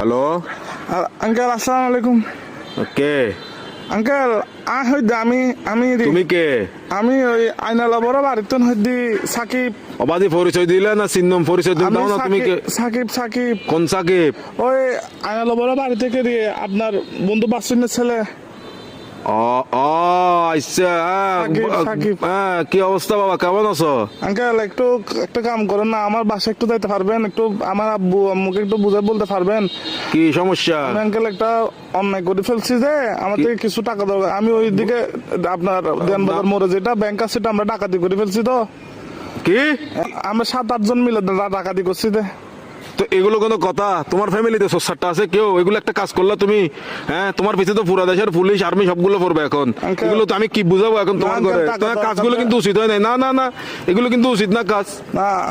Hello uncle আসসালামু আলাইকুম। কে uncle হইতে আমি আমি তুমি কে আমি ওই আইনালা বড় বাড়িতে হইতে সাকিব। অবাধি পরিচয় দিলে না চিহ্নম পরিচয় দিলে আমি দাও না তুমি কে সাকিব সাকিব কোন সাকিব? ওই আইনালা বড় বাড়ি থেকে দিয়ে আপনার বন্ধু বাসুনের ছেলে। ও ও আচ্ছা সাকিব। কি অবস্থা বাবা, কেমন আছো? আঙ্কেল একটু একটা কাম করেন না, আমার বাসায় একটু যাইতে পারবেন? একটু আমার আব্বু আম্মুকে একটু বুঝে বলতে পারবেন? কি সমস্যা? আমি আঙ্কেল একটা অন্যায় করে ফেলছি যে আমার থেকে কিছু টাকা দরকার। আমি ওই দিকে আপনার দেনবাজার মোড়ে যেটা ব্যাংক আছে সেটা আমরা ডাকাতি করে ফেলছি। তো কি আমরা 7-8 জন মিলে ডাকাতি করছি। তো এগুলো কোনো কথা? তোমার ফ্যামিলিতে সোসারটা আছে কেউ? এগুলো একটা কাজ করলা তুমি? হ্যাঁ, তোমার পিছনে তো পুরা দেশের পুলিশ আর্মি সবগুলো পড়বে এখন। Uncle, এগুলো তো আমি কি বুঝাবো এখন তোমার না, ঘরে? uncle, তোমার টাকা কাজগুলো কিন্তু উচিত হয় নাই। না না না, এগুলো কিন্তু উচিত না কাজ।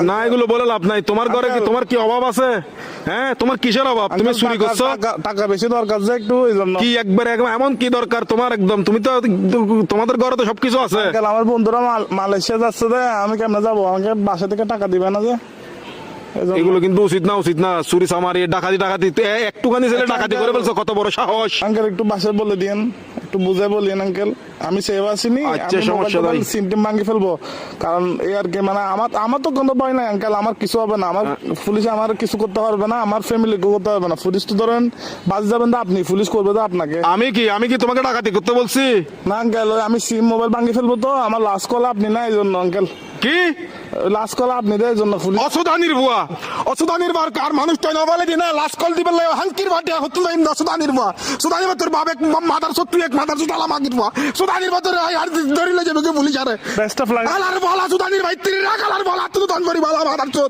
না এগুলো বলে লাভ নাই। তোমার ঘরে কি Uncle, তোমার কি অভাব আছে? হ্যাঁ, তোমার কিসের অভাব? তুমি আঙ্কেল, চুরি করছো? টাকা বেশি দরকার যে একটু ওই জন্য। কি একবার এমন কি দরকার তোমার? একদম তুমি তো তোমাদের ঘরে তো সবকিছু আছে। আঙ্কেল, আমার বন্ধুরা মালয়েশিয়া যাচ্ছে যে আমি কেমনে যাবো? আমাকে বাসা থেকে টাকা দিবে না যে? এজন্য। এগুলো কিন্তু উচিত না, উচিত না। চুরি চামারি ডাকাতি ডাকাতি একটুখানি ছেলে আচ্ছা, ডাকাতি করে ফেলছো, কত বড় সাহস! আঙ্কেল একটু বাসায় বলে দিয়েন, একটু বুঝে বলিয়েন আঙ্কেল। আমি সেভ আসিনি, আচ্ছা, সমস্যা নাই। সিমটিম ভাঙি ফেলবো। কারণ এই আর কি, মানে আমার তো কোনো ভয় নাই আঙ্কেল। আমার কিছু হবে না, আমার পুলিশ আমার কিছু করতে পারবে না, আমার ফ্যামিলি করতে পারবে না। পুলিশ তো ধরেন বাজ যাবেন তো আপনি, পুলিশ করবে তো আপনাকে। আমি কি তোমাকে ডাকাতি করতে বলছি? না আঙ্কেল, আমি সিম মোবাইল ভাঙি ফেলবো। তো আমার লাস্ট কল আপনি না, এই জন্য আঙ্কেল। কি লাস্ট কল আপনি দেয় এই জন্য পুলিশ। অসুদানির বুয়া, অসুদানির বার কার মানুষ তো না বলে দিনা লাস্ট কল দিবেন লাই হাঙ্কির বাটে হতুল না ইন্দা সুদানির বুয়া। সুদানির তোর বাপ এক মাদার সত্তু এক মাদার সুদালা মাগির বুয়া। সুদানির বাতরে আর ধরিলে যাবে কে পুলিশ আরে। Best of luck. আলার বলা সুদানির ভাই তিরি রাখালার বলা তুই দন করি বলা মাদার চোদ।